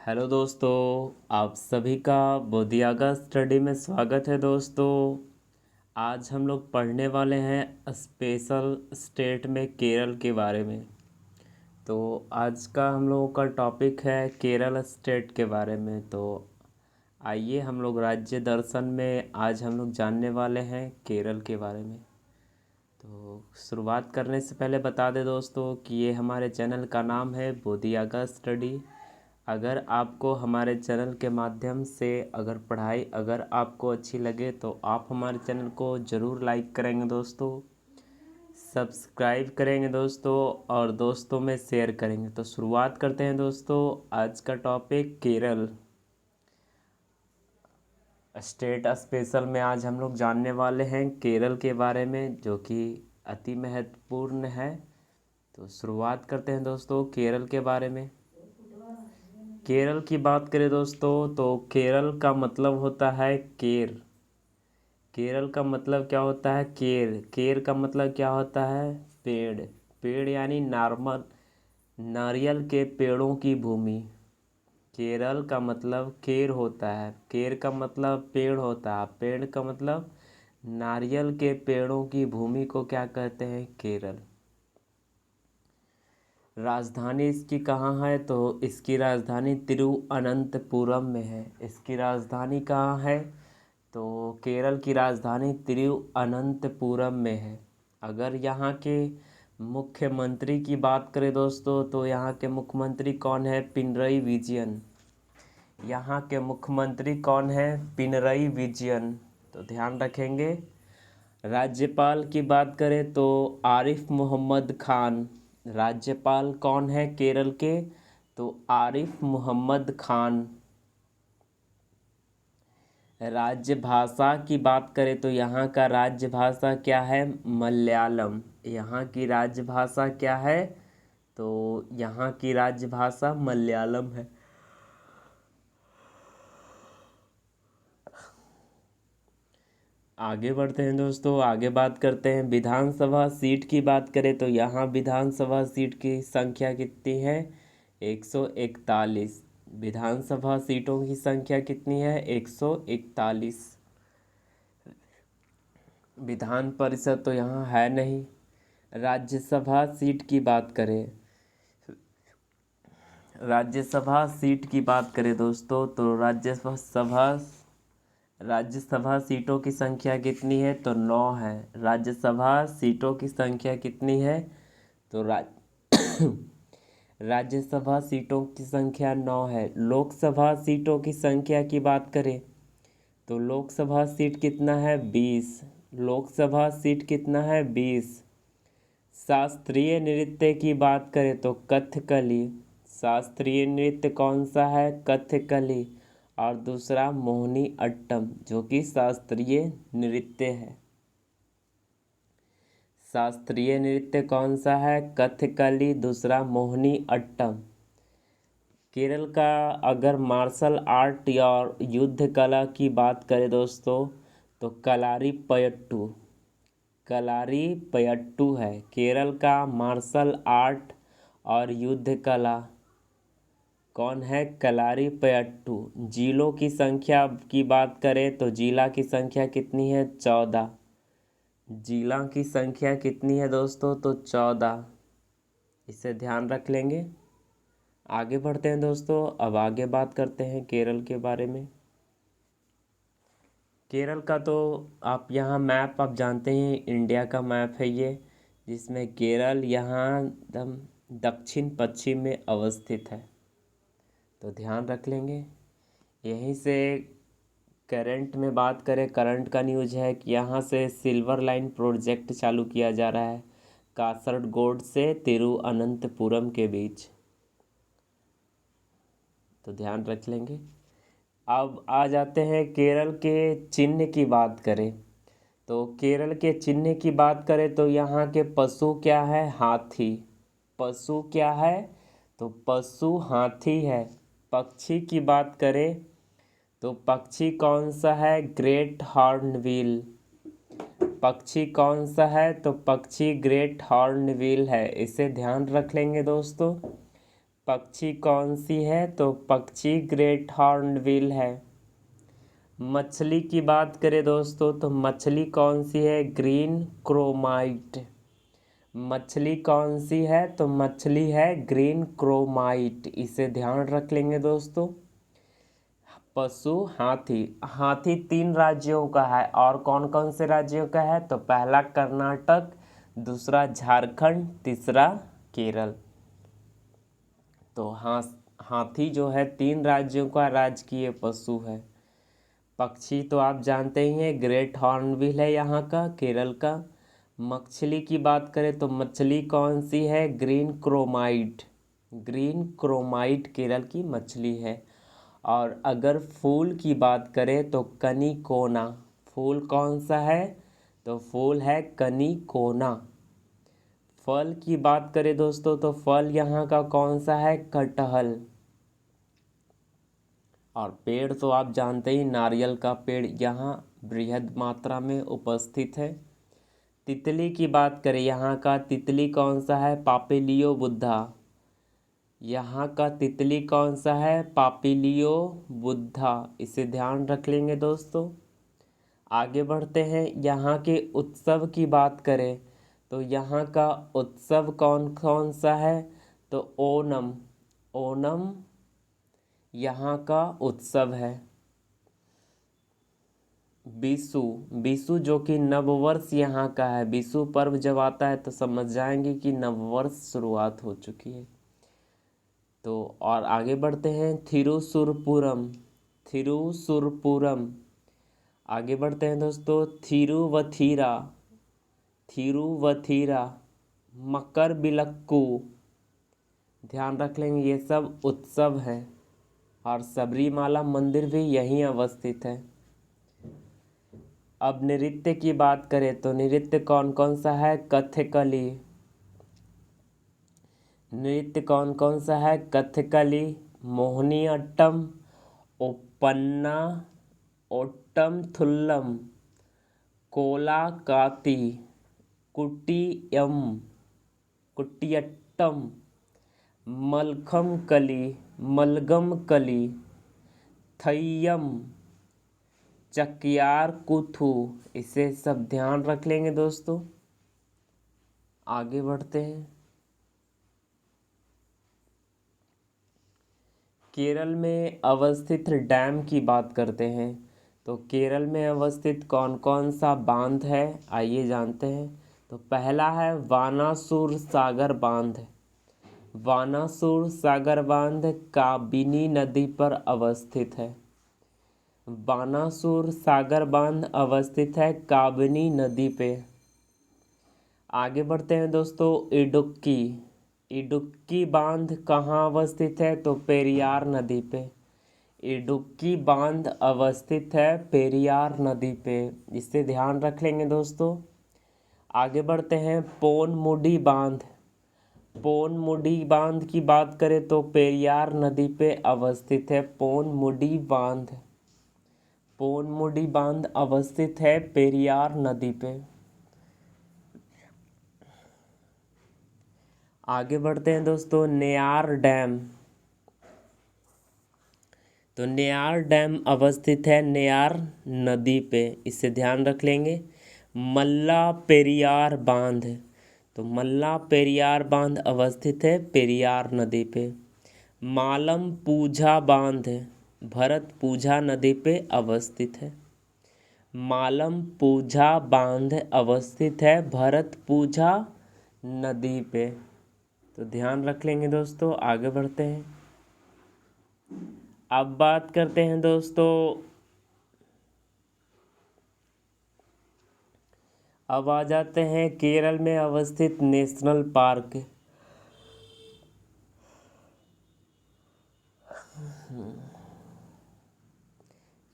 Hello दोस्तों, आप सभी का बोधियागा स्टडी में स्वागत है। दोस्तों, आज हम लोग पढ़ने वाले हैं स्पेशल स्टेट में केरल के बारे में। तो आज का हम लोगों का टॉपिक है केरल स्टेट के बारे में। तो आइए हम लोग राज्य दर्शन में आज हम लोग जानने वाले हैं केरल के बारे में। तो शुरुआत करने से पहले बता दें दोस्तों कि ये हमारे चैनल का नाम है बोधियागा स्टडी। अगर आपको हमारे चैनल के माध्यम से पढ़ाई अगर आपको अच्छी लगे तो आप हमारे चैनल को ज़रूर लाइक करेंगे दोस्तों, सब्सक्राइब करेंगे दोस्तों और दोस्तों में शेयर करेंगे। तो शुरुआत करते हैं दोस्तों। आज का टॉपिक केरल स्टेट स्पेशल में आज हम लोग जानने वाले हैं केरल के बारे में, जो कि अति महत्वपूर्ण है। तो शुरुआत करते हैं दोस्तों केरल के बारे में। केरल की बात करें दोस्तों तो केरल का मतलब होता है केर। केरल का मतलब क्या होता है? केर। केर का मतलब क्या होता है? पेड़। पेड़ यानी नॉर्मल नारियल के पेड़ों की भूमि। केरल का मतलब केर होता है। केर का मतलब पेड़ होता है। पेड़ का मतलब नारियल के पेड़ों की भूमि को क्या कहते हैं? केरल। राजधानी इसकी कहाँ है? तो इसकी राजधानी तिरुअनंतपुरम में है। इसकी राजधानी कहाँ है? तो केरल की राजधानी तिरुअनंतपुरम में है। अगर यहाँ के मुख्यमंत्री की बात करें दोस्तों तो यहाँ के मुख्यमंत्री कौन है? पिनरई विजयन। यहाँ के मुख्यमंत्री कौन है? पिनरई विजयन। तो ध्यान रखेंगे। राज्यपाल की बात करें तो आरिफ मोहम्मद खान। राज्यपाल कौन है केरल के? तो आरिफ मोहम्मद खान। राज्य भाषा की बात करें तो यहाँ का राज्य भाषा क्या है? मलयालम। यहाँ की राज्य भाषा क्या है? तो यहाँ की राज्य भाषा मलयालम है। आगे बढ़ते हैं दोस्तों। आगे बात करते हैं विधानसभा सीट की बात करें तो यहाँ विधानसभा सीट की संख्या कितनी है? 141। विधानसभा सीटों की संख्या कितनी है? 141। विधान परिषद तो यहाँ है नहीं। राज्यसभा सीट की बात करें, राज्यसभा सीट की बात करें दोस्तों तो राज्यसभा सीटों की संख्या कितनी है? तो 9 है। राज्यसभा सीटों की संख्या कितनी है? तो राज्यसभा सीटों की संख्या 9 है। लोकसभा सीटों की संख्या की बात करें तो लोकसभा सीट कितना है? 20। लोकसभा सीट कितना है? 20। शास्त्रीय नृत्य की बात करें तो कथकली। शास्त्रीय नृत्य कौन सा है? कथकली। और दूसरा मोहिनी अट्टम, जो कि शास्त्रीय नृत्य है। शास्त्रीय नृत्य कौन सा है? कथकली। दूसरा मोहिनी अट्टम। केरल का अगर मार्शल आर्ट या युद्ध कला की बात करें दोस्तों तो कलारीपयट्टू। कलारीपयट्टू है केरल का मार्शल आर्ट और युद्ध कला। कौन है? कलारीपयट्टू। जिलों की संख्या की बात करें तो जिला की संख्या कितनी है? 14। जिला की संख्या कितनी है दोस्तों? तो 14। इसे ध्यान रख लेंगे। आगे बढ़ते हैं दोस्तों। अब आगे बात करते हैं केरल के बारे में। केरल का तो आप यहाँ मैप आप जानते हैं, इंडिया का मैप है ये, जिसमें केरल यहाँ एकदम दक्षिण पश्चिम में अवस्थित है। तो ध्यान रख लेंगे। यहीं से करंट में बात करें, करंट का न्यूज़ है कि यहाँ से सिल्वर लाइन प्रोजेक्ट चालू किया जा रहा है कासरगोड से तिरुअनंतपुरम के बीच। तो ध्यान रख लेंगे। अब आ जाते हैं केरल के चिन्ह की बात करें तो केरल के चिन्ह की बात करें तो यहाँ के पशु क्या है? हाथी। पशु क्या है? तो पशु हाथी है। पक्षी की बात करें तो पक्षी कौन सा है? Great hornbill. पक्षी कौन सा है? तो पक्षी ग्रेट हॉर्नबिल है। इसे ध्यान रख लेंगे दोस्तों। पक्षी कौन सी है? तो पक्षी ग्रेट हॉर्नबिल है। मछली की बात करें दोस्तों तो मछली कौन सी है? Green chromite. मछली कौन सी है? तो मछली है ग्रीन क्रोमाइट। इसे ध्यान रख लेंगे दोस्तों। पशु हाथी। हाथी 3 राज्यों का है। और कौन कौन से राज्यों का है? तो पहला कर्नाटक, दूसरा झारखंड, तीसरा केरल। तो हाथी जो है 3 राज्यों का राजकीय पशु है। पक्षी तो आप जानते ही हैं, ग्रेट हॉर्नबिल है यहाँ का, केरल का। मछली की बात करें तो मछली कौन सी है? Green chromite. Green chromite Kerala की मछली है। और अगर फूल की बात करें तो कनिकोना। फूल कौन सा है? तो फूल है कनिकोना। फल की बात करें दोस्तों तो फल यहाँ का कौन सा है? कटहल। और पेड़ तो आप जानते ही, नारियल का पेड़ यहाँ बृहद मात्रा में उपस्थित है। तितली की बात करें, यहाँ का तितली कौन सा है? पापिलियो बुद्धा। यहाँ का तितली कौन सा है? पापिलियो बुद्धा। इसे ध्यान रख लेंगे दोस्तों। आगे बढ़ते हैं। यहाँ के उत्सव की बात करें तो यहाँ का उत्सव कौन कौन सा है? तो ओणम। ओणम यहाँ का उत्सव है। बीसू। बीसू जो कि नववर्ष यहाँ का है। बीसू पर्व जब आता है तो समझ जाएंगे कि नववर्ष शुरुआत हो चुकी है। तो और आगे बढ़ते हैं। थिरुसुरपुरम। थिरुसुरपुरम। आगे बढ़ते हैं दोस्तों। थिरुवथीरा। थिरुवथीरा। मकर बिलक्कू। ध्यान रख लेंगे, ये सब उत्सव हैं। और सबरीमाला मंदिर भी यहीं अवस्थित है। अब नृत्य की बात करें तो नृत्य कौन कौन सा है? कथकली। नृत्य कौन कौन सा है? कथकली, मोहिनीअट्टम, ओप्पन्ना, ओट्टमथुल्लम, कोलाकाती, कुट्टियम, कुट्टियट्टम, मलखमकली, मलगमकली, थय्यम, चकियार कुथू। इसे सब ध्यान रख लेंगे दोस्तों। आगे बढ़ते हैं। केरल में अवस्थित डैम की बात करते हैं। तो केरल में अवस्थित कौन कौन सा बांध है, आइए जानते हैं। तो पहला है वानासुर सागर बांध। वानासुर सागर बांध काबिनी नदी पर अवस्थित है। बानासुर सागर बांध अवस्थित है काबिनी नदी पे। आगे बढ़ते हैं दोस्तों। इडुक्की। इडुक्की बांध कहाँ अवस्थित है? तो पेरियार नदी पे। इडुक्की बांध अवस्थित है पेरियार नदी पे। इसे ध्यान रख लेंगे दोस्तों। आगे बढ़ते हैं। पोनमुडी बांध। पोनमुडी बांध की बात करें तो पेरियार नदी पे अवस्थित है पोनमुडी बांध। पोनमुडी बांध अवस्थित है पेरियार नदी पे। आगे बढ़ते हैं दोस्तों। नेयार डैम। तो नेयार डैम अवस्थित है नेयार नदी पे। इसे ध्यान रख लेंगे। मल्ला पेरियार बांध। तो मल्ला पेरियार बांध अवस्थित है पेरियार नदी पे। मालम पूझा बांध भरतपूझा नदी पे अवस्थित है। मालम पूझा बांध अवस्थित है भरतपूझा नदी पे। तो ध्यान रख लेंगे दोस्तों। आगे बढ़ते हैं। अब बात करते हैं दोस्तों। अब आ जाते हैं केरल में अवस्थित नेशनल पार्क।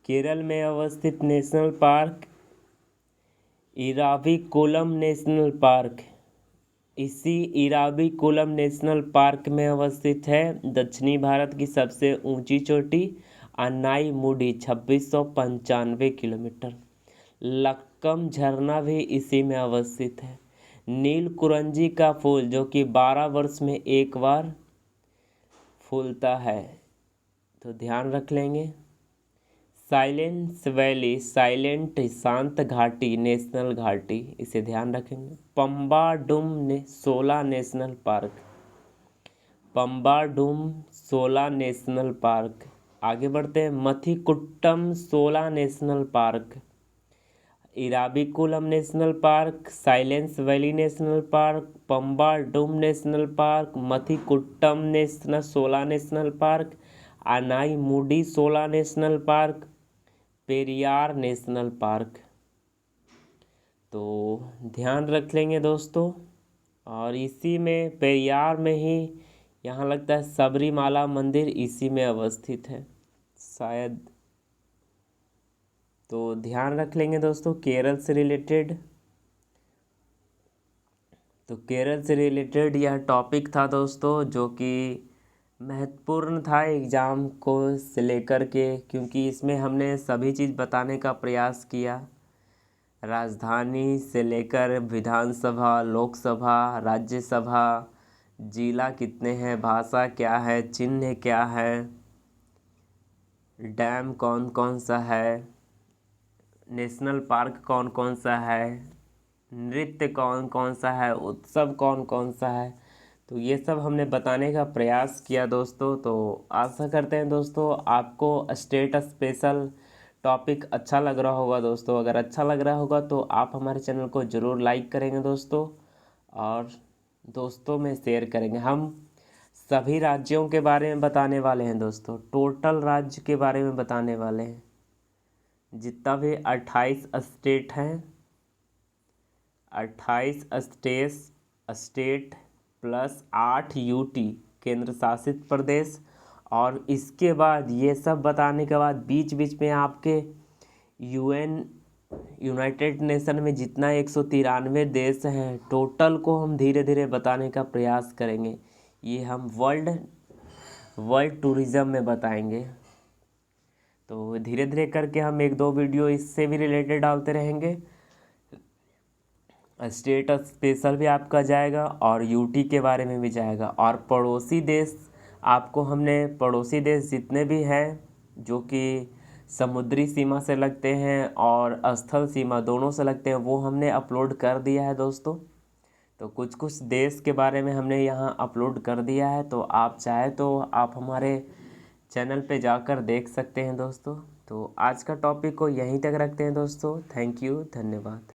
केरल में अवस्थित national park Eravikulam national park. इसी इराविकुलम नेशनल पार्क में अवस्थित है दक्षिणी भारत की सबसे ऊंची चोटी अनाईमुडी 2695 किलोमीटर। लक्कम झरना भी इसी में अवस्थित है। नील कुरंजी का फूल जो कि 12 वर्ष में एक बार फूलता है, तो ध्यान रख लेंगे। साइलेंस वैली, साइलेंट शांत घाटी नेशनल घाटी, इसे ध्यान रखेंगे। पम्बाडुम ने 16 national park, Pambadum 16 national park. आगे बढ़ते हैं। Mathikettan 16 national park, Eravikulam national park, Silent Valley national park, Pambadum national park, Mathikettan national 16 national park, Anamudi 16 national park, Periyar national park. तो ध्यान रख लेंगे दोस्तों। और इसी में पेरियार में ही यहाँ लगता है सबरीमाला मंदिर इसी में अवस्थित है शायद। तो ध्यान रख लेंगे दोस्तों। केरल से रिलेटेड, तो केरल से रिलेटेड यह टॉपिक था दोस्तों, जो कि महत्वपूर्ण था एग्ज़ाम को से लेकर के, क्योंकि इसमें हमने सभी चीज़ बताने का प्रयास किया। राजधानी से लेकर विधानसभा, लोकसभा, राज्यसभा, जिला कितने हैं, भाषा क्या है, चिन्ह क्या है, डैम कौन कौन सा है, नेशनल पार्क कौन कौन सा है, नृत्य कौन कौन सा है, उत्सव कौन कौन सा है, तो ये सब हमने बताने का प्रयास किया दोस्तों। तो आशा करते हैं दोस्तों आपको स्टेट स्पेशल टॉपिक अच्छा लग रहा होगा दोस्तों। अगर अच्छा लग रहा होगा तो आप हमारे चैनल को ज़रूर लाइक करेंगे दोस्तों, और दोस्तों में शेयर करेंगे। हम सभी राज्यों के बारे में बताने वाले हैं दोस्तों, टोटल राज्य के बारे में बताने वाले हैं। जितना भी 28 स्टेट हैं, 28 स्टेट प्लस 8 यूटी केंद्र शासित प्रदेश। और इसके बाद ये सब बताने के बाद बीच बीच में आपके यूनाइटेड नेशन में जितना 193 देश हैं टोटल को हम धीरे धीरे बताने का प्रयास करेंगे। ये हम वर्ल्ड टूरिज़्म में बताएंगे। तो धीरे धीरे करके हम 1-2 वीडियो इससे भी रिलेटेड डालते रहेंगे। स्टेट स्पेशल भी आपका जाएगा और यूटी के बारे में भी जाएगा। और पड़ोसी देश, आपको हमने पड़ोसी देश जितने भी हैं जो कि समुद्री सीमा से लगते हैं और स्थल सीमा दोनों से लगते हैं, वो हमने अपलोड कर दिया है दोस्तों। तो कुछ कुछ देश के बारे में हमने यहाँ अपलोड कर दिया है, तो आप चाहे तो आप हमारे चैनल पे जाकर देख सकते हैं दोस्तों। तो आज का टॉपिक को यहीं तक रखते हैं दोस्तों। थैंक यू, धन्यवाद।